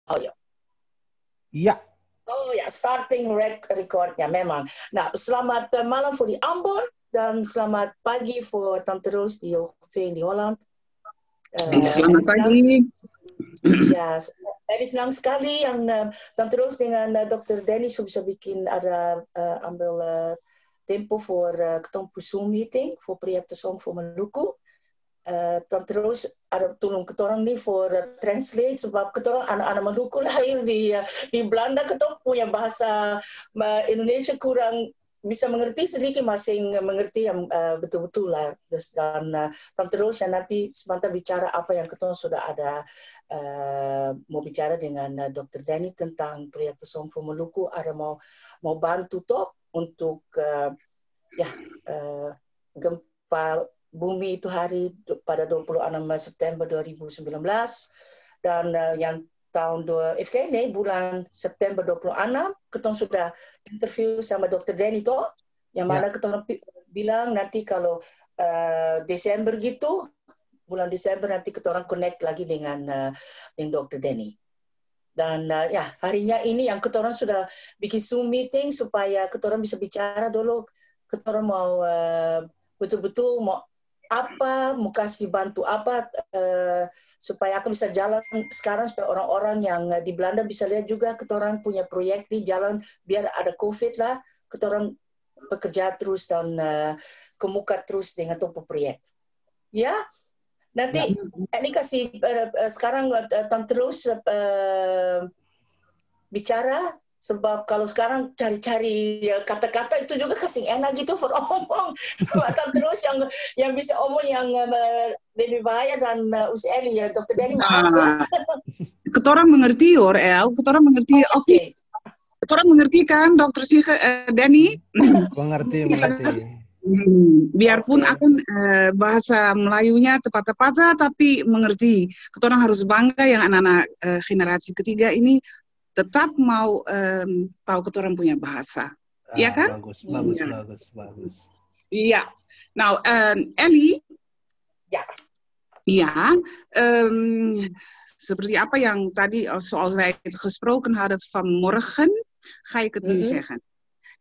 Oh ya. Iya. Oh ya, starting recordnya memang. Nah, selamat malam voor di Ambon dan selamat pagi voor Tante Roos di Hogeveen di Holland. Selamat pagi. Ya, saya senang sekali yang Tante Roos dengan Dr. Denny bisa bikin ada ambil tempo voor ketemu Zoom meeting voor project Song voor Maluku. Tante Roos ada tolong ketorang nih for translate sebab ketorang anak-anak Maluku lahir di Belanda, ketorang punya bahasa Indonesia kurang bisa mengerti sedikit, masing mengerti yang betul-betul lah. Dan Tante Roos yang nanti sebentar bicara apa yang ketorang sudah ada mau bicara dengan Dr. Denny tentang proyek Song for Maluku, ada mau bantu toh untuk gempa bumi itu hari pada 26 September 2019 dan yang tahun bulan September 26 kita sudah interview sama Dr. Denny toh yang mana kita bilang nanti kalau Desember gitu, bulan Desember nanti kita orang connect lagi dengan Dr. Denny. Dan harinya ini yang kita orang sudah bikin Zoom meeting supaya kita orang bisa bicara dulu, kita orang mau betul-betul mau mau kasih bantu apa supaya aku bisa jalan sekarang, supaya orang-orang yang di Belanda bisa lihat juga kita orang punya proyek di jalan biar ada COVID lah, kita orang bekerja terus dan kemuka terus dengan topo proyek. Ya, nanti ini kasih sekarang Tante Roos bicara. Sebab kalau sekarang cari-cari kata-kata itu juga kasih enak gitu for omong. Terus yang bisa omong yang lebih bahaya dan Eli ya, Dr. Denny maaf ya. Ketorang mengerti ketorang mengerti. Oke. Ketorang mengerti kan Dr. Denny? Mengerti. Biarpun akan bahasa Melayunya tepat-tepat tapi mengerti. Ketorang harus bangga yang anak-anak generasi ketiga ini tetap mau tahu ketorang punya bahasa, ya kan? Bagus. Iya. Nou, Ellie. Ya. Ja, seperti apa yang tadi, zoals wij het gesproken hadden vanmorgen, ga ik het nu zeggen.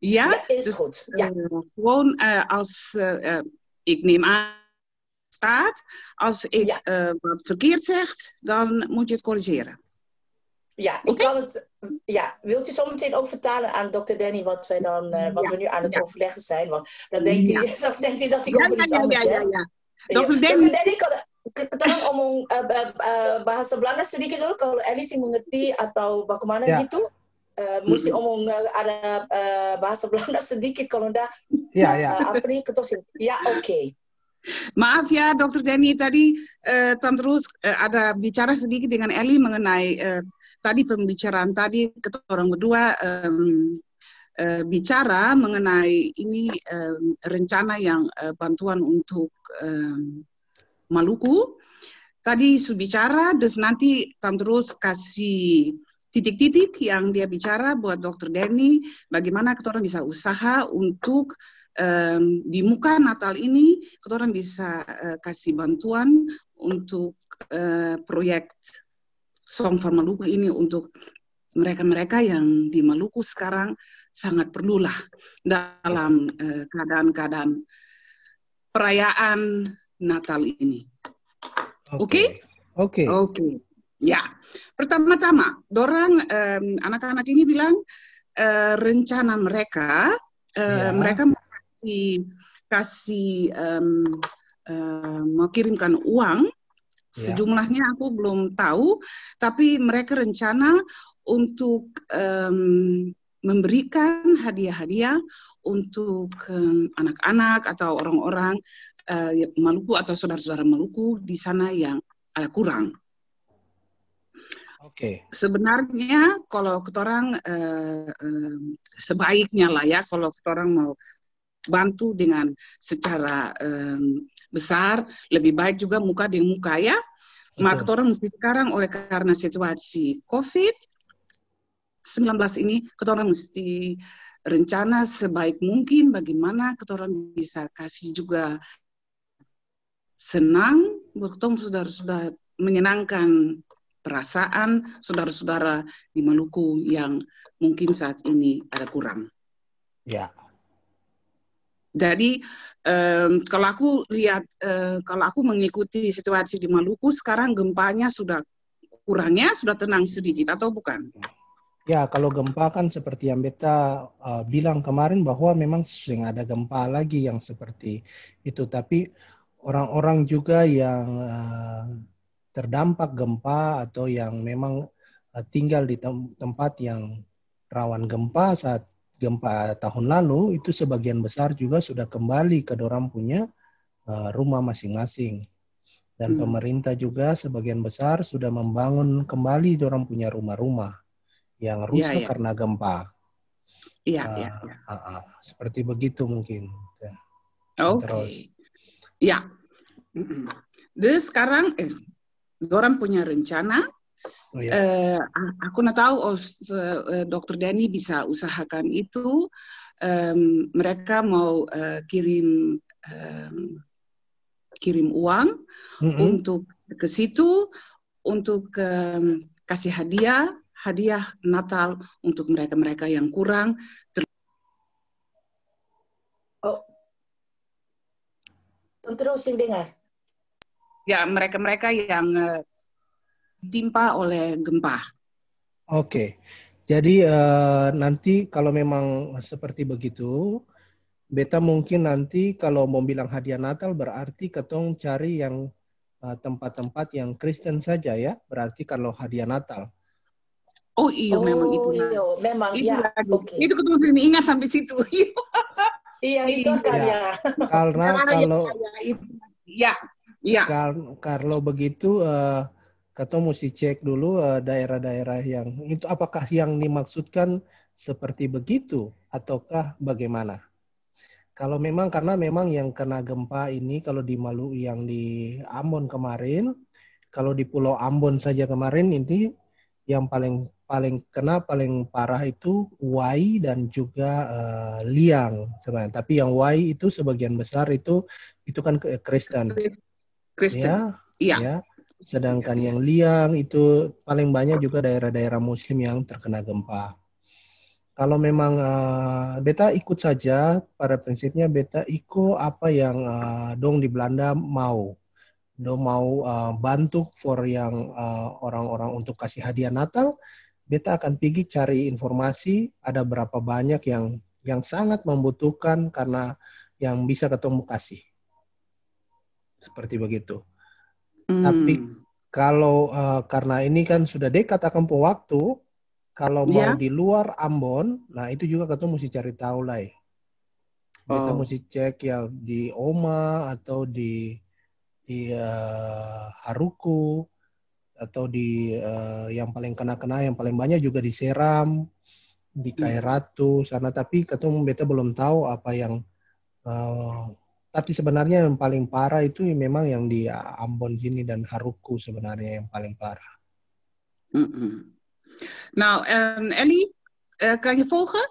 Ja, is goed. Ja. Gewoon als ik neem aan staat, als ik wat verkeerd zeg, dan moet je het corrigeren. Ja, ik kan het. Ja, wilt u zo meteen ook vertalen aan Dr. Denny wat wij dan, wat we nu aan het overleggen zijn? Want dan denkt hij, straks denkt hij dat ik over iets anders heb. Dr. Denny kalau ngomong bahasa Belanda sedikit dulu, kalau Ellie sih mengerti atau bagaimana gitu, mesti ngomong ada bahasa Belanda sedikit, kalau enggak apa nih ketosin. Ya, oke. Maaf ya, Dr. Denny, tadi Tante Roos ada bicara sedikit dengan Ellie mengenai tadi pembicaraan tadi kita orang berdua bicara mengenai ini rencana yang bantuan untuk Maluku. Tadi sudah bicara, terus nanti Tante Roos kasih titik-titik yang dia bicara buat Dr. Denny, bagaimana kita orang bisa usaha untuk di muka Natal ini kita orang bisa kasih bantuan untuk proyek Song for Maluku ini untuk mereka-mereka yang di Maluku sekarang sangat perlulah dalam keadaan-keadaan perayaan Natal ini. Oke? Ya, pertama-tama, anak-anak ini bilang rencana mereka, mereka mau kasih mau kirimkan uang. Sejumlahnya aku belum tahu, tapi mereka rencana untuk memberikan hadiah-hadiah untuk anak-anak atau orang-orang Maluku atau saudara-saudara Maluku di sana yang ada kurang. Sebenarnya kalau ketorang sebaiknya lah ya, kalau ketorang mau bantu dengan secara besar, lebih baik juga muka dengan muka ya. Maka ketorang mesti sekarang oleh karena situasi COVID-19 ini, ketorang mesti rencana sebaik mungkin bagaimana ketorang bisa kasih juga senang, ketorang sudah menyenangkan perasaan saudara-saudara di Maluku yang mungkin saat ini ada kurang. Ya. Jadi kalau aku lihat, kalau aku mengikuti situasi di Maluku sekarang gempanya sudah kurangnya sudah tenang sedikit atau bukan? Ya, kalau gempa kan seperti yang beta bilang kemarin bahwa memang sering ada gempa lagi yang seperti itu. Tapi orang-orang juga yang terdampak gempa atau yang memang tinggal di tempat yang rawan gempa saat gempa tahun lalu, itu sebagian besar juga sudah kembali ke dorang punya rumah masing-masing. Dan pemerintah juga sebagian besar sudah membangun kembali dorang punya rumah-rumah yang rusak karena gempa. Seperti begitu mungkin. Oke. Ya. Jadi sekarang dorang punya rencana. Aku nak tahu Dr. Denny bisa usahakan itu. Mereka mau kirim uang untuk ke situ untuk kasih hadiah Natal untuk mereka-mereka yang kurang. Terusin dengar. Ya, mereka-mereka yang ditimpa oleh gempa. Oke. Jadi nanti kalau memang seperti begitu, beta mungkin nanti kalau mau bilang hadiah Natal berarti ketong cari yang tempat-tempat yang Kristen saja ya. Berarti kalau hadiah Natal. Oh iya, memang itu. Memang itu ya. Okay. Itu ketemu ingat sampai situ. Iya, itu kan ya. Karena kalau kalau begitu kita mesti cek dulu daerah-daerah yang itu apakah yang dimaksudkan seperti begitu ataukah bagaimana? Kalau memang karena memang yang kena gempa ini kalau di Maluku yang di Ambon kemarin, kalau di Pulau Ambon saja kemarin ini yang paling paling parah itu Wai dan juga Liang sebenarnya. Tapi yang Wai itu sebagian besar itu kan Kristen. Ya. Sedangkan yang Liang itu paling banyak juga daerah-daerah Muslim yang terkena gempa. Kalau memang beta ikut saja, pada prinsipnya beta ikut apa yang dong di Belanda mau. Dong mau bantu for yang orang-orang untuk kasih hadiah Natal. Beta akan pergi cari informasi ada berapa banyak yang sangat membutuhkan karena yang bisa ketemu kasih. Seperti begitu. Tapi kalau karena ini kan sudah dekat akan waktu, kalau mau di luar Ambon, nah itu juga ketemu mesti cari tahu lah. Beta mesti cek ya di Oma atau di Haruku. Atau di yang paling kena yang paling banyak juga di Seram, di Kairatu sana, tapi ketemu beta belum tahu apa yang tapi sebenarnya yang paling parah itu memang yang di Ambon sini dan Haruku sebenarnya yang paling parah. Nou, Ellie, kan je volgen?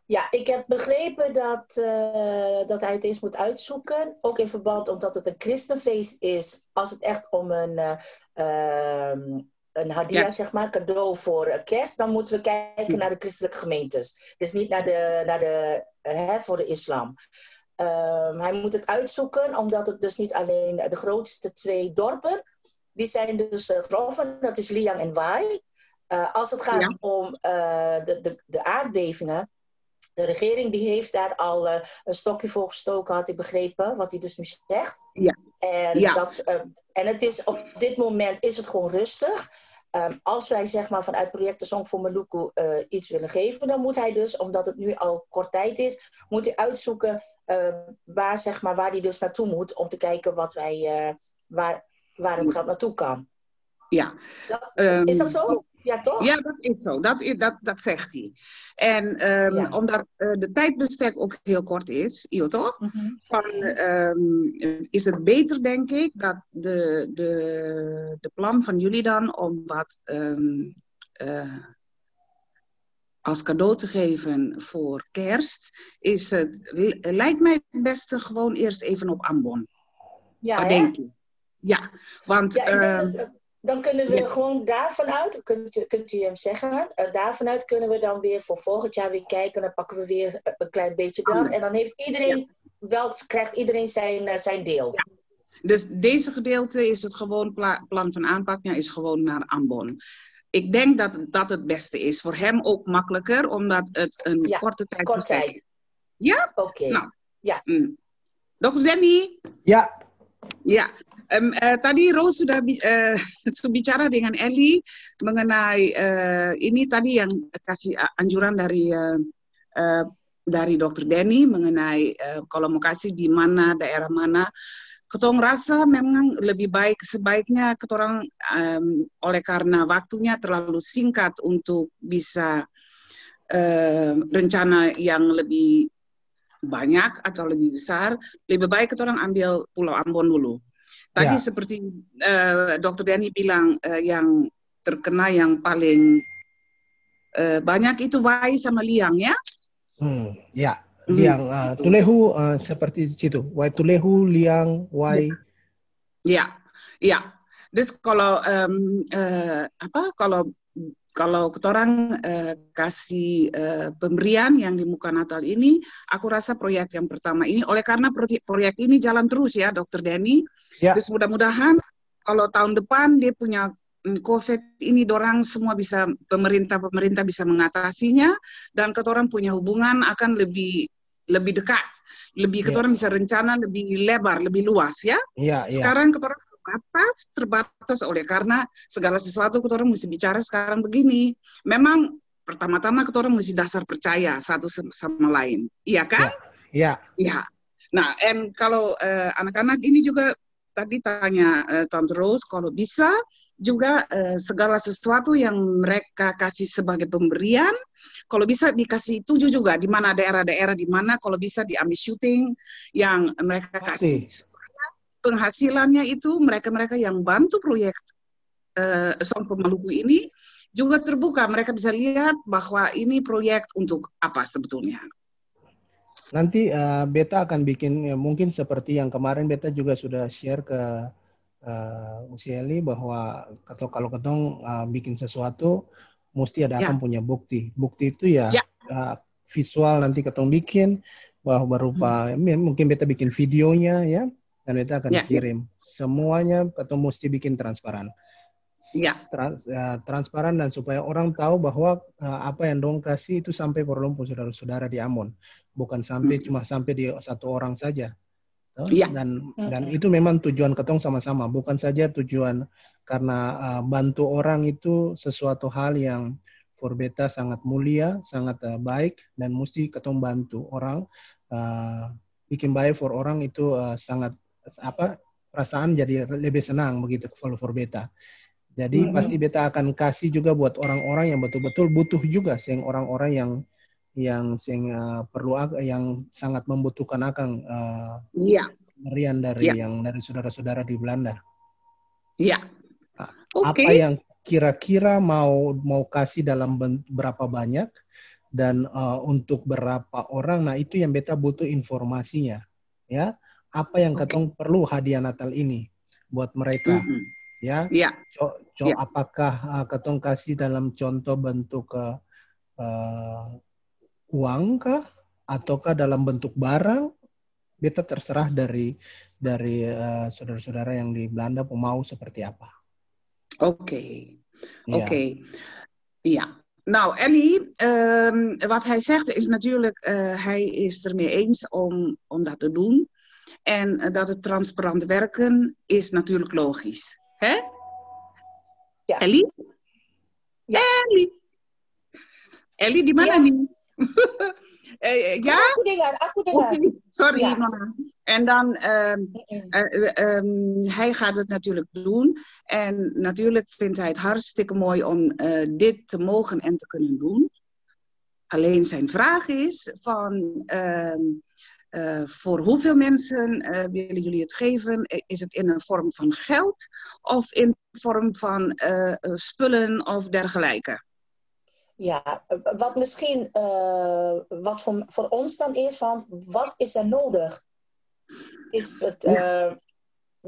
Ja, ik heb begrepen dat hij het eens moet uitzoeken. Ook in verband omdat het een christenfeest is. Als het echt om een hadiah, zeg maar, cadeau voor kerst. Dan moeten we kijken naar de christelijke gemeentes. Dus niet voor de islam. Hij moet het uitzoeken omdat het dus niet alleen de grootste 2 dorpen. Die zijn dus getroffen. Dat is Liang en Wai. Als het gaat om de aardbevingen. De regering die heeft daar al een stokje voor gestoken, had ik begrepen, wat hij dus nu zegt. Ja. En het is op dit moment is het gewoon rustig. Als wij zeg maar vanuit projecten Song voor Maluku iets willen geven, dan moet hij dus, omdat het nu al kort tijd is, moet hij uitzoeken waar hij dus naartoe moet om te kijken wat wij, waar het geld naartoe kan. Ja. Is dat zo? Ja, toch? Ja, dat is zo. Dat zegt hij. En omdat de tijdbestek ook heel kort is, toch? Is het beter, denk ik, dat de plan van jullie dan om wat als cadeau te geven voor kerst, lijkt mij het beste gewoon eerst even op Ambon. Ja, denk ik. Ja, want... Dan kunnen we gewoon daarvanuit, kunt u hem zeggen, daarvanuit kunnen we dan weer voor volgend jaar weer kijken. Dan pakken we weer een klein beetje dan. En dan heeft iedereen, krijgt iedereen zijn deel. Ja. Dus deze gedeelte is het gewoon plan van aanpak, is gewoon naar Ambon. Ik denk dat dat het beste is. Voor hem ook makkelijker, omdat het een korte tijd is. Ja? Oké. Nou. Ja. Dr. Danny? Ya. Ya. Tadi Rose sudah bicara dengan Ellie mengenai ini tadi yang kasih anjuran dari Dr. Danny mengenai kalau mau kasih di mana, daerah mana. Ketong rasa memang lebih baik, sebaiknya ketorang oleh karena waktunya terlalu singkat untuk bisa rencana yang lebih banyak atau lebih besar, lebih baik ketorang ambil Pulau Ambon dulu. Tadi seperti Dr. Danny bilang yang terkena yang paling banyak itu Wai sama Liang ya? Ya, Liang. Tulehu seperti situ. Wai Tulehu, Liang, Wai. Ya, ya. Terus kalau kalau ketorang kasih pemberian yang di muka Natal ini, aku rasa proyek yang pertama ini, oleh karena proyek ini jalan terus ya, Dr. Danny. Terus mudah-mudahan kalau tahun depan dia punya COVID ini, dorang semua bisa, pemerintah bisa mengatasinya, dan ketorang punya hubungan akan lebih dekat, ketorang bisa rencana lebih lebar, lebih luas ya. Sekarang ketorang terbatas oleh karena segala sesuatu ketorang mesti bicara sekarang begini. Memang pertama-tama ketorang mesti dasar percaya satu sama lain, iya kan? Iya. Nah, kalau anak-anak ini juga tadi tanya Tante Rose, kalau bisa juga segala sesuatu yang mereka kasih sebagai pemberian, kalau bisa dikasih tujuh juga di mana daerah-daerah di mana kalau bisa diambil syuting yang mereka kasih. Penghasilannya itu mereka-mereka yang bantu proyek Song Maluku ini juga terbuka, mereka bisa lihat bahwa ini proyek untuk apa sebetulnya. Nanti Beta akan bikin mungkin seperti yang kemarin Beta juga sudah share ke Usieli bahwa kalau ketong bikin sesuatu mesti ada akan punya bukti. Bukti itu visual nanti ketong bikin bahwa berupa mungkin Beta bikin videonya ya, dan Beta akan kirim. Semuanya ketong mesti bikin transparan. Transparan dan supaya orang tahu bahwa apa yang dong kasih itu sampai perlumpur saudara-saudara di Ambon, bukan sampai cuma sampai di satu orang saja. Dan itu memang tujuan ketong sama-sama, bukan saja tujuan karena bantu orang itu sesuatu hal yang for Beta sangat mulia, sangat baik, dan mesti ketong bantu orang bikin baik for orang itu sangat perasaan jadi lebih senang begitu for Beta. Jadi pasti Beta akan kasih juga buat orang-orang yang betul-betul butuh juga, sing orang-orang yang perlu, yang sangat membutuhkan akan pemberian dari saudara-saudara di Belanda. Apa yang kira-kira mau kasih dalam berapa banyak dan untuk berapa orang, nah itu yang Beta butuh informasinya, ya. Apa yang ketong perlu hadiah Natal ini buat mereka. Apakah ketong kasih dalam contoh bentuk uang kah, ataukah dalam bentuk barang? Beta terserah dari saudara-saudara yang di Belanda mau seperti apa. Oké. Nou, Ellie, wat hij zegt is natuurlijk, hij is ermee eens om dat te doen. En dat het transparant werken is natuurlijk logisch. Hè? Ja. Ellie? Ja. Ellie, di mana nih? Aku dengar. Okay. Sorry, ja. Nona. En dan, hij gaat het natuurlijk doen. En natuurlijk vindt hij het hartstikke mooi om dit te mogen en te kunnen doen. Alleen zijn vraag is van... voor hoeveel mensen willen jullie het geven? Is het in een vorm van geld of in vorm van spullen of dergelijke? Ja, wat misschien wat voor ons dan is van wat is er nodig? Is het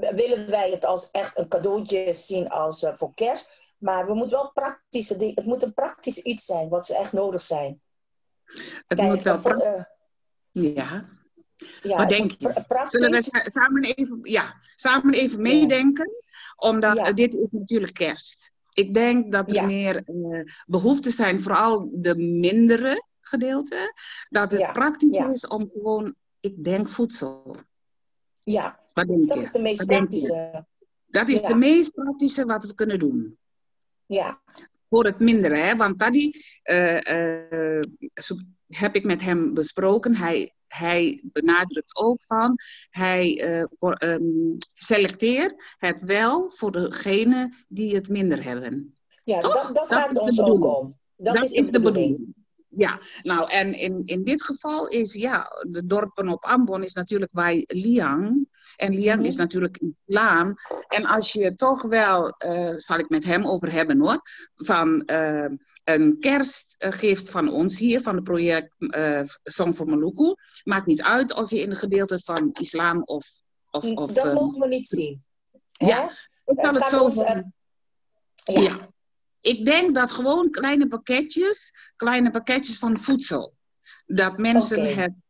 willen wij het als echt een cadeautje zien als voor kerst. Maar we moeten wel praktische dingen. Het moet een praktisch iets zijn wat ze echt nodig zijn. Het Kijk, moet wel ja. ja, Wat denk je? Zullen we samen even meedenken? Omdat dit is natuurlijk kerst. Ik denk dat er meer behoeften zijn, vooral de mindere gedeelte. Dat het praktisch is om gewoon, ik denk, voedsel. Ja, wat denk dat je? is de meest praktische. Dat is de meest praktische wat we kunnen doen. Ja. Voor het mindere, hè? Want Taddy heb ik met hem besproken. Hij benadrukt ook van, hij selecteert het wel voor degenen die het minder hebben. Ja, toch? dat gaat ons ook om. Dat is de bedoeling. Ja, nou en in dit geval is de dorpen op Ambon is natuurlijk bij Liang. En Liang is natuurlijk islam. En als je toch wel, zal ik met hem over hebben hoor, van een kerstgift van ons hier, van het project Song for Maluku. Maakt niet uit of je in de gedeelte van islam of dat mogen we niet zien. Ja, ik zal het zo zeggen. Ja. Ik denk dat gewoon kleine pakketjes van voedsel. Dat mensen het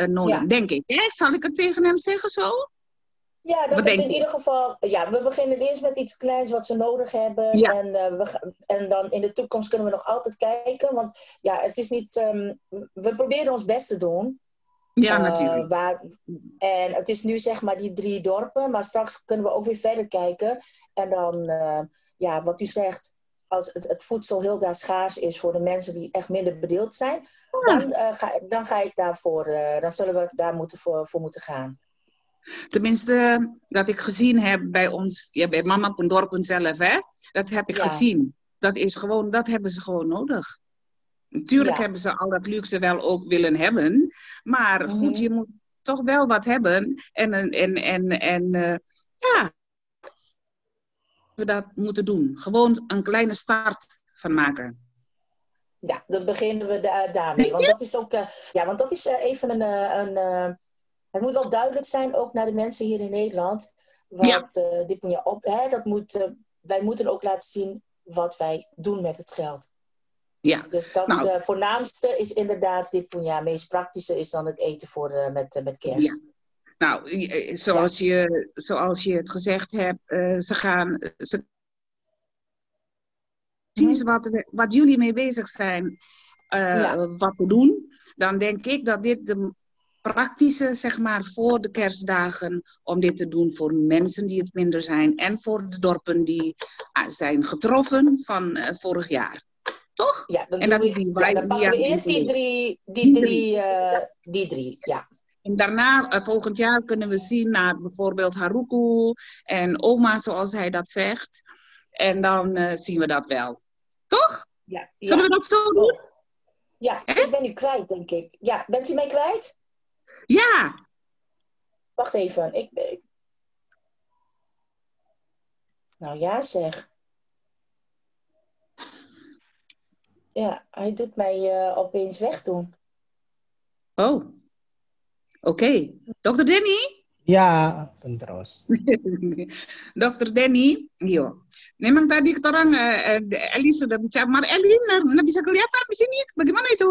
nodig denk ik. Zal ik het tegen hem zeggen zo? Ja, dat is in ieder geval. Ja, we beginnen eerst met iets kleins wat ze nodig hebben. Ja. En dan in de toekomst kunnen we nog altijd kijken. Want ja, het is niet. We proberen ons best te doen. Ja, natuurlijk. En het is nu zeg maar die 3 dorpen. Maar straks kunnen we ook weer verder kijken. En dan, wat u zegt. Als het voedsel heel daar schaars is voor de mensen die echt minder bedeeld zijn, dan ga ik daarvoor, dan zullen we daar voor moeten gaan. Tenminste, dat ik gezien heb bij ons, bij Mama Pendorpen zelf, hè? Dat heb ik gezien. Dat is gewoon, dat hebben ze gewoon nodig. Natuurlijk hebben ze al dat luxe wel ook willen hebben, maar goed, je moet toch wel wat hebben we dat moeten doen. Gewoon een kleine start van maken. Ja, dan beginnen we daarmee. Want dat is ook, want dat is even het moet wel duidelijk zijn, ook naar de mensen hier in Nederland. Want dit moet je wij moeten ook laten zien wat wij doen met het geld. Ja. Dus dat voornaamste is inderdaad dit meest praktische is dan het eten voor met kerst. Ja. Nou, zoals je het gezegd hebt, precies wat jullie mee bezig zijn, wat te doen, dan denk ik dat dit de praktische, zeg maar, voor de kerstdagen, om dit te doen voor mensen die het minder zijn en voor de dorpen die zijn getroffen van vorig jaar. Toch? Ja, dan pakken we eerst die drie, ja. En daarna, volgend jaar, kunnen we zien naar bijvoorbeeld Haruku en oma, zoals hij dat zegt. En dan zien we dat wel. Toch? Ja. Zullen we dat zo doen? Ja, ik ben u kwijt, denk ik. Ja, bent u mij kwijt? Ja. Wacht even. Nou ja, zeg. Ja, hij doet mij opeens wegdoen. Oh. Oké. Dr. Danny? Ya, terus. Dr. Danny, yo. Memang tadi orang Eli sudah bicara, maar Eli bisa kelihatan di sini, bagaimana itu?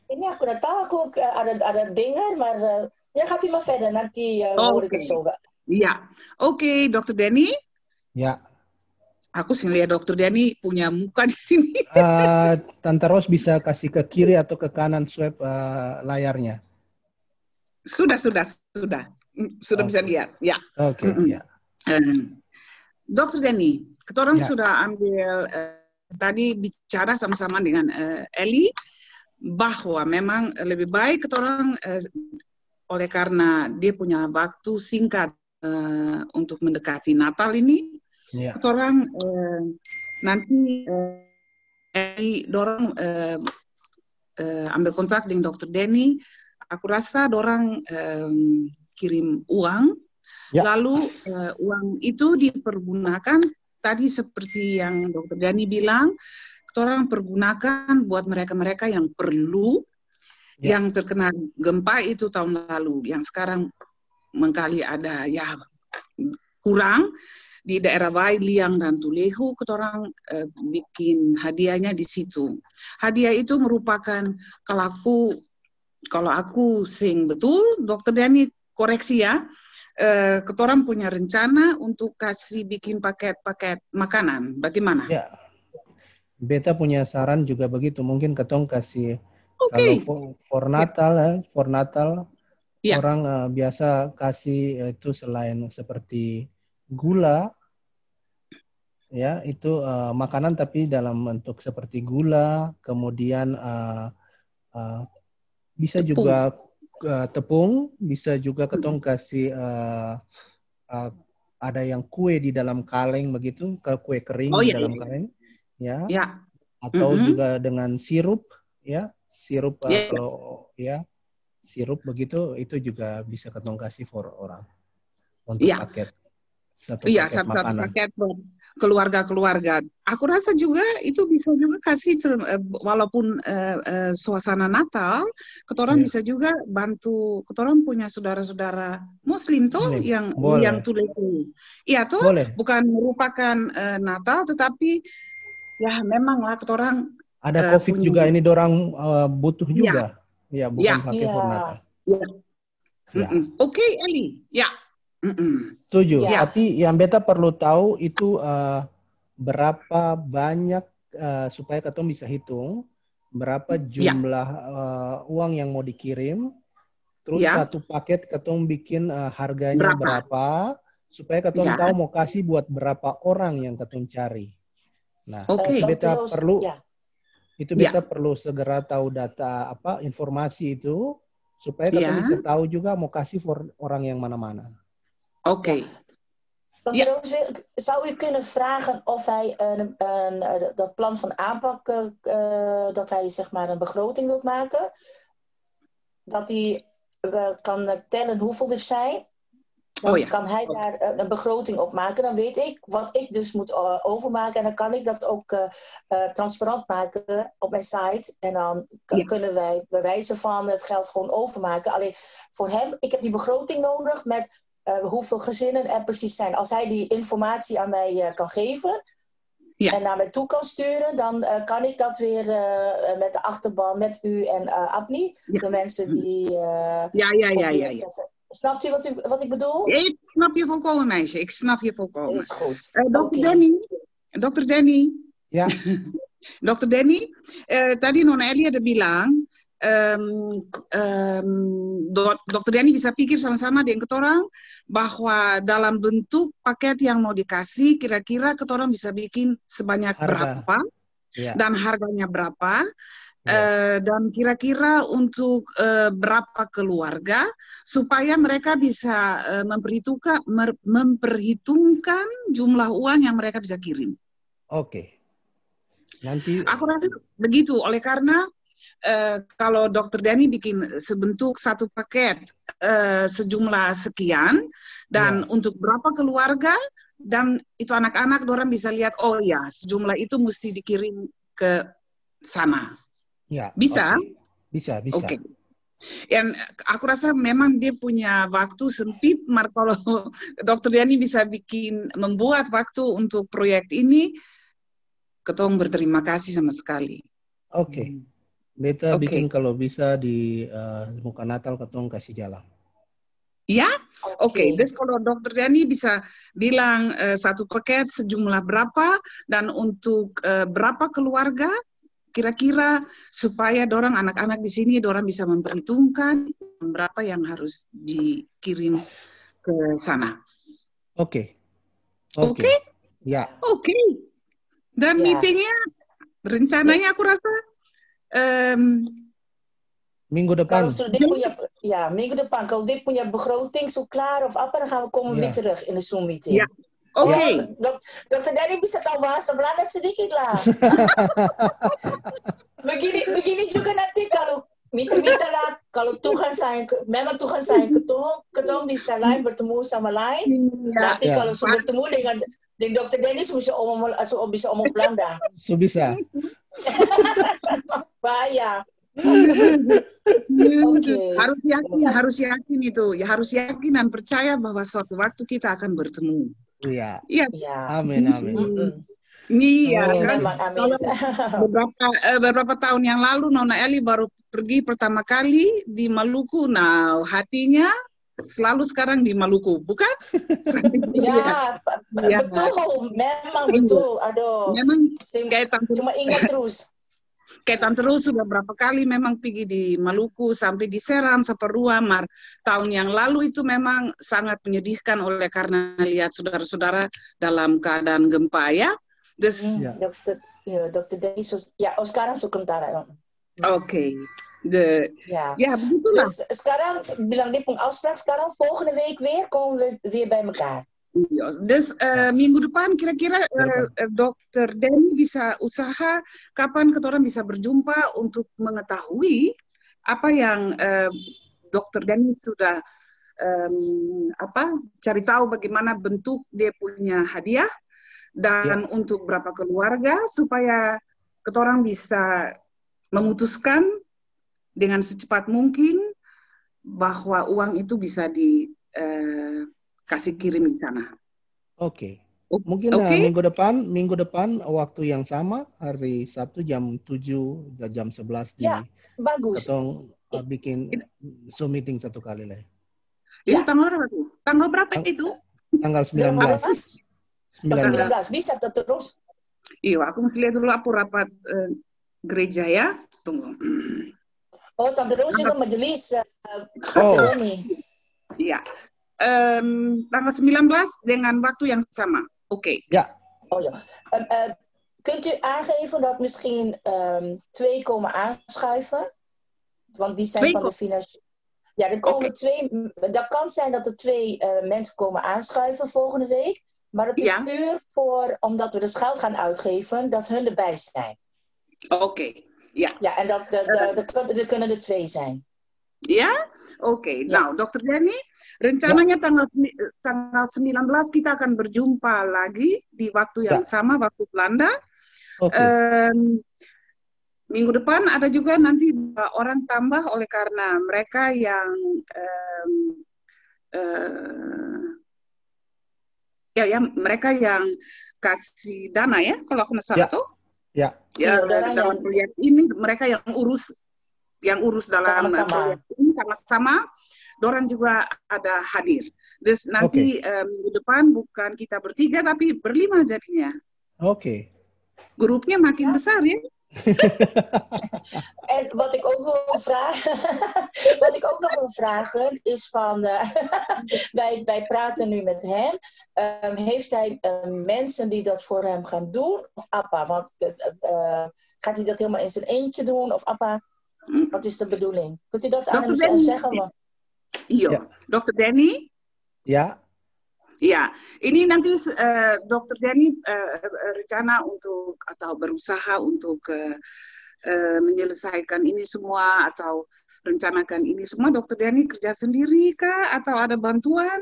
Ini aku udah tahu, aku ada dengar, maar gaat u maar verder, nanti hoor ik het zo. Iya, oke, Dr. Danny. Ya. Aku sih lihat Dr. Danny punya muka di sini. Tante Ros bisa kasih ke kiri atau ke kanan swipe layarnya. Sudah bisa lihat, ya. Oke, ya. Dr. Danny, kita sudah ambil tadi bicara sama-sama dengan Eli bahwa memang lebih baik kita oleh karena dia punya waktu singkat untuk mendekati Natal ini, kita nanti Eli dorong ambil kontak dengan Dr. Danny. Aku rasa dorang kirim uang, lalu uang itu dipergunakan tadi seperti yang Dr. Danny bilang, orang pergunakan buat mereka-mereka yang perlu, yang terkena gempa itu tahun lalu, yang sekarang mengkali ada ya kurang di daerah Wai, Liang, dan Tulehu, ketorang bikin hadiahnya di situ. Hadiah itu merupakan kalau aku sing betul, Dr. Dani koreksi ya, ketorang punya rencana untuk kasih bikin paket-paket makanan. Bagaimana? Ya, beta punya saran juga begitu. Mungkin ketong kasih Oke. kalau for Natal, Ya. orang biasa kasih itu selain seperti gula, ya itu makanan tapi dalam bentuk seperti gula, kemudian bisa Tepung. juga tepung, bisa juga ketong kasih ada yang kue di dalam kaleng begitu, kue kering di dalam kaleng, ya. Ya. Atau juga dengan sirup, ya, sirup kalau ya sirup begitu itu juga bisa ketong kasih for orang untuk paket. Satu paket buat keluarga-keluarga. Aku rasa juga itu bisa juga kasih, walaupun suasana Natal, ketorang bisa juga bantu, ketorang punya saudara-saudara Muslim toh yang Tulehu. Iya toh, bukan merupakan Natal, tetapi ya memanglah ketorang ada COVID juga ini dorang butuh juga. Ya, bukan pakai for Natal. Oke, Eli. Ya. Setuju. Tapi yang beta perlu tahu itu berapa banyak supaya ketong bisa hitung berapa jumlah uang yang mau dikirim. Terus satu paket ketong bikin harganya berapa supaya ketong tahu mau kasih buat berapa orang yang ketong cari. Nah, itu beta perlu segera tahu data informasi itu supaya ketong bisa tahu juga mau kasih for orang yang mana-mana. Oké. Zou u kunnen vragen of hij dat plan van aanpak, dat hij zeg maar een begroting wilt maken? Dat hij kan tellen hoeveel er zijn? Dan kan hij daar een begroting op maken. Dan weet ik wat ik dus moet overmaken. En dan kan ik dat ook transparant maken op mijn site. En dan kunnen wij bewijzen van het geld gewoon overmaken. Alleen voor hem, ik heb die begroting nodig met hoeveel gezinnen er precies zijn. Als hij die informatie aan mij kan geven en naar mij toe kan sturen, dan kan ik dat weer met de achterban, met u en Abni, de mensen die... Snapt u wat ik bedoel? Ik snap je volkomen, meisje. Ik snap je volkomen. Is goed. Dr. Danny. Ja. Dr. Danny, tadi Nona Eli ada bilang, Dr. Danny bisa pikir sama-sama dengan ketorang bahwa dalam bentuk paket yang mau dikasih kira-kira ketorang bisa bikin sebanyak berapa dan harganya berapa dan kira-kira untuk berapa keluarga supaya mereka bisa memperhitungkan jumlah uang yang mereka bisa kirim. Oke. Nanti aku rasa begitu, oleh karena kalau Dr. Danny bikin sebentuk satu paket sejumlah sekian dan untuk berapa keluarga dan itu anak-anak orang bisa lihat oh ya sejumlah itu mesti dikirim ke sana. Ya. Bisa? Bisa. Oke. Dan aku rasa memang dia punya waktu sempit, kalau Dr. Danny bisa membuat waktu untuk proyek ini, ketong berterima kasih sama sekali. Oke. Beta bikin kalau bisa di muka Natal ketong kasih jalan. Ya? Oke. Terus kalau Dr. Danny bisa bilang satu paket sejumlah berapa dan untuk berapa keluarga, kira-kira supaya dorang anak-anak di sini dorang bisa memperhitungkan berapa yang harus dikirim ke sana. Oke. Ya. Oke. Dan meetingnya rencananya aku rasa minggu depan. Minggu depan. Kalau dia punya begroting zo klaar of apa, dan gaan we komen weer terug in de Zoom meeting. Ja. Oke. Dr. Danny bisa tahu bahasa Belanda sedikit lah. begini juga nanti kalau minta lah, kalau Tuhan sayang, memang Tuhan sayang ketemu bisa lain bertemu sama lain. Nanti kalau sudah bertemu dengan Dr. Danny bisa omong Belanda. Bisa. Bahaya. Harus yakin itu. Ya harus yakin dan percaya bahwa suatu waktu kita akan bertemu. Iya. Iya. Amin. Iya, kan? Amin. Beberapa tahun yang lalu Nona Eli baru pergi pertama kali di Maluku. Nah, hatinya selalu sekarang di Maluku, bukan? Ya, betul. Memang betul. Aduh. Memang kayak cuma ingat terus. Kaitan terus sudah berapa kali memang pergi di Maluku sampai di Seram, Saparua, tahun yang lalu itu memang sangat menyedihkan oleh karena lihat saudara-saudara dalam keadaan gempa ya. Dokter Denny, sekarang Sukentara. Oké. Ja, begitulah. Dus sekarang bilang di afspraak sekarang volgende week weer komen we weer bij elkaar. Dus minggu depan kira-kira Dokter Denny bisa usaha kapan orang bisa berjumpa untuk mengetahui apa yang Dokter Denny sudah cari tahu bagaimana bentuk dia punya hadiah dan untuk berapa keluarga supaya orang bisa memutuskan dengan secepat mungkin bahwa uang itu bisa dikasih kirim di sana. Oke. Mungkin minggu depan waktu yang sama hari Sabtu jam 7 jam 11 bagus. Ketong bikin Zoom meeting satu kali lah. Itu tanggal berapa tuh? Tanggal berapa itu? Tanggal 19. 19 bisa terus. Iya, aku mesti lihat dulu aku rapat gereja ya. Tunggu. Oh, Tante Roos juga majelis ini. Iya. Tanggal 19 dengan waktu yang sama. Oké. Ja. Oh ja. Kunt u aangeven dat misschien 2 komen aanschuiven? Want die zijn van de financiële. Ja, er komen 2. Dat kan zijn dat er 2 mensen komen aanschuiven volgende week. Maar het is puur voor, omdat we de geld gaan uitgeven, dat hun erbij zijn. Oké. Ja. Ja, en er kunnen er 2 zijn. Ja? Oké. Nou, Dokter Denny, rencananya tanggal 19 kita akan berjumpa lagi di waktu yang sama, waktu Belanda. Minggu depan ada juga nanti orang tambah oleh karena mereka yang mereka yang kasih dana ya, kalau aku nggak salah tuh. Ya, dalam proyek ini mereka yang urus dalam proyek ini sama-sama, dorang juga ada hadir. Dus nanti minggu depan bukan kita bertiga tapi berlima jadinya. Oke. Grupnya makin besar ya. En wat ik ook nog wil vragen is van, wij praten nu met hem. Heeft hij mensen die dat voor hem gaan doen? Of Appa? Want gaat hij dat helemaal in zijn eentje doen? Of Appa, wat is de bedoeling? Kunt u dat aan hem zeggen? Iya, Dokter Denny? Ya. Ya, ini nanti Dokter Denny rencana untuk atau berusaha untuk menyelesaikan ini semua atau rencanakan ini semua. Dokter Denny kerja sendiri kah atau ada bantuan?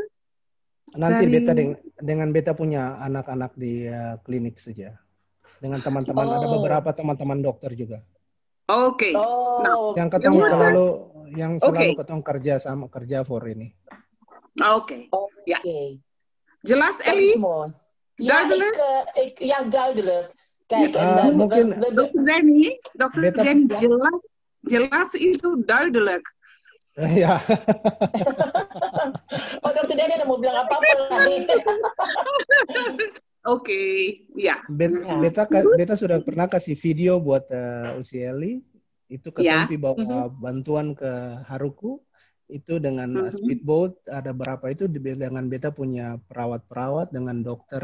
Nanti Beta dengan Beta punya anak-anak di klinik saja. Dengan teman-teman, ada beberapa teman-teman dokter juga. Oke. Yang selalu ketong kerja for ini. Oke. Ya. Jelas, Eli? Duidelijk. Kijk, Dokter Denny, jelas itu duidelijk. Ja. Dokter Denny udah mau bilang apa-apa lagi. Oke, ya. Beta sudah pernah kasih video buat Usieli. Itu ketempi bawa bantuan ke Haruku. Itu dengan speedboat ada berapa itu dengan Beta punya perawat-perawat dengan dokter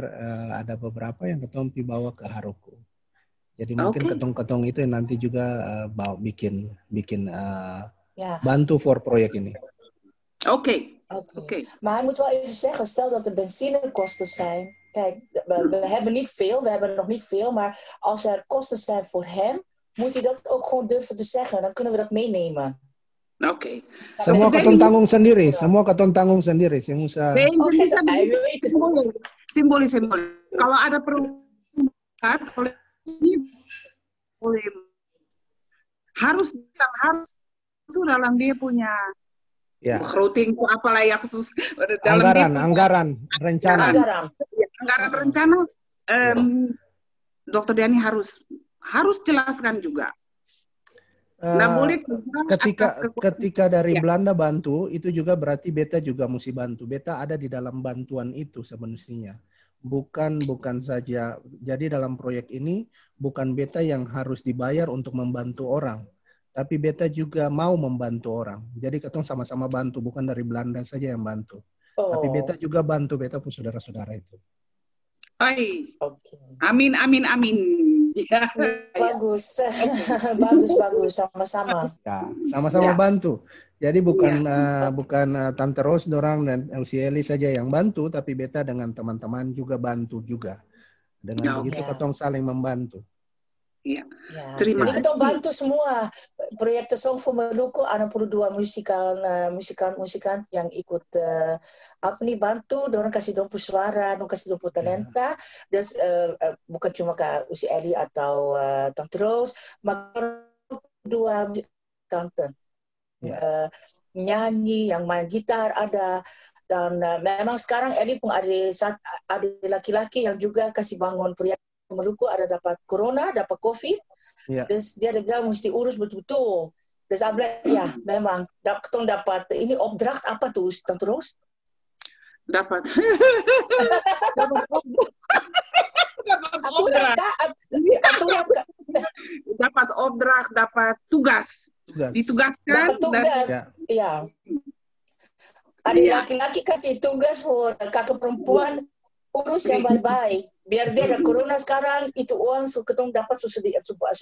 ada beberapa yang ketompi bawa ke Haruku. Jadi mungkin ketong-ketong itu yang nanti juga bikin bantu for proyek ini. Oké. Maar hij moet wel even zeggen, stel dat er benzinekosten zijn. Kijk, we hebben niet veel, we hebben nog niet veel, maar als er kosten zijn voor hem, moet hij dat ook gewoon durven te zeggen. Dan kunnen we dat meenemen. Oke. Semua ketong tanggung sendiri. Simbolis. Kalau ada perlu boleh harus itu dalam dia punya routing apalah ya khusus dalam anggaran rencana. Anggaran rencana Dokter Diani harus jelaskan juga. Nggak boleh ketika dari Belanda bantu, itu juga berarti beta juga mesti bantu. Beta ada di dalam bantuan itu semestinya. Bukan saja. Jadi dalam proyek ini bukan beta yang harus dibayar untuk membantu orang, tapi beta juga mau membantu orang. Jadi ketong sama-sama bantu, bukan dari Belanda saja yang bantu. Tapi beta juga bantu beta pun saudara-saudara itu. Amin. Ya. Bagus, bagus sama-sama. Ya, sama-sama bantu. Jadi bukan Tante Rose dorang dan si Eli saja yang bantu, tapi beta dengan teman-teman juga bantu juga. Dengan begitu ketong saling membantu. Iya. Terima kasih. Kita bantu semua proyek Song for Maluku, 62 musikan yang ikut bantu, dorang kasih dompu suara, dorang kasih dompu talenta, dan bukan cuma ke Usi Eli atau Tante Rose, maka dua kanten nyanyi, yang main gitar ada. Dan memang sekarang Eli pun ada laki-laki yang juga kasih bangun proyek Maluku, ada dapat corona, dapat COVID, terus dia bilang mesti urus betul-betul. Terus saya bilang, ya memang, ketong dapat, ini opdracht apa tuh, Tante Rose? Dapat opdracht, dapat tugas. Ditugaskan. Dapat tugas, ya. Ada laki-laki kasih tugas buat kakak perempuan, urus yang baik-baik. Biar dia ada corona sekarang, itu uang ketong dapat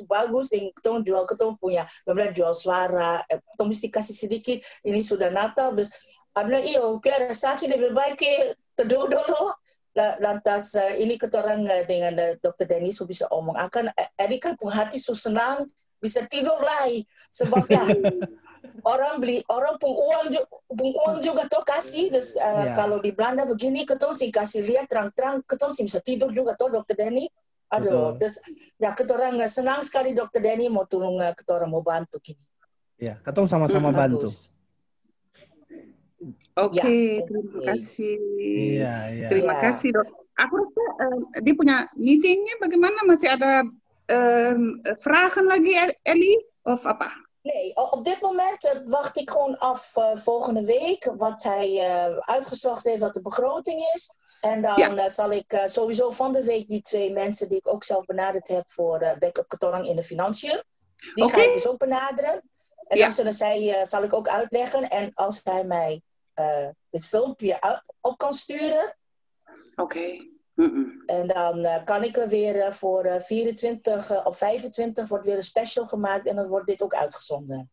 bagus, yang ketong jual, ketong punya, jual suara, ketong mesti kasih sedikit, ini sudah Natal, terus, bilang, ada sakit lebih baik, teduh dulu. Lantas, ini ketorang dengan Dr. Dennis bisa omong, ini kan penghati senang, bisa tidur lagi, sebabnya, orang pun uang juga toh kasih. Kalau di Belanda begini ketong sih kasih lihat terang-terang, ketong sih bisa tidur juga toh Dr. Denny. Terus ya ketorang senang sekali Dr. Denny mau tolong, ketorang mau bantu gini. Ya, ketong sama-sama bantu. Oke, terima kasih. Iya. Terima kasih, Dok. Aku rasa dia punya meetingnya bagaimana, masih ada vragen lagi, Eli, of apa? Nee, op dit moment wacht ik gewoon af volgende week wat hij uitgezocht heeft wat de begroting is. En dan zal ik sowieso van de week die 2 mensen die ik ook zelf benaderd heb voor Backup Ketorang in de financiën. Die ga ik dus ook benaderen. En dan zal ik ook uitleggen. En als hij mij dit filmpje op kan sturen. En dan kan ik er weer voor 24 of 25 wordt weer een special gemaakt en dan wordt dit ook uitgezonden.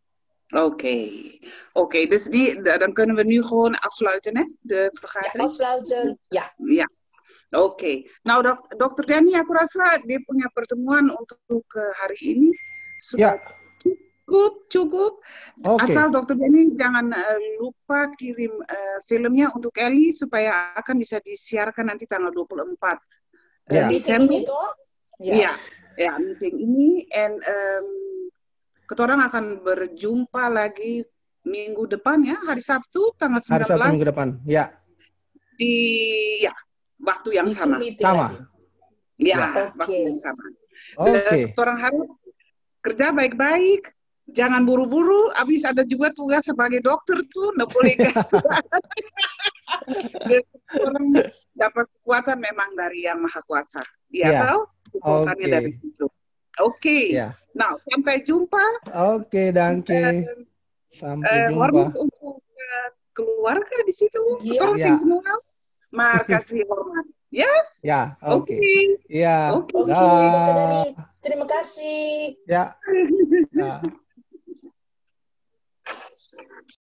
Oké, dus dan kunnen we nu gewoon afsluiten, hè? De vergadering? Ja, afsluiten, ja. Oke. Nou, Dokter Denny, aku rasa dia punya pertemuan untuk hari ini sudah cukup. Asal Dokter Denny jangan lupa kirim filmnya untuk Eli supaya akan bisa disiarkan nanti tanggal 24 Desember itu? Iya, meeting ini. And ketorang akan berjumpa lagi minggu depan ya, hari Sabtu tanggal 19. Hari Sabtu minggu depan, ya. Di waktu yang sama. Waktu yang sama. Ketorang harus kerja baik-baik. Jangan buru-buru, habis ada juga tugas sebagai dokter tuh, nggak boleh gas. Orang dapat kekuatan memang dari Yang Maha Kuasa. Tahu? Kekuatannya dari situ. Nah, sampai jumpa. Danke. Sampai jumpa. Hormat untuk keluarga di situ. Makasih hormat. Oke. Terima kasih.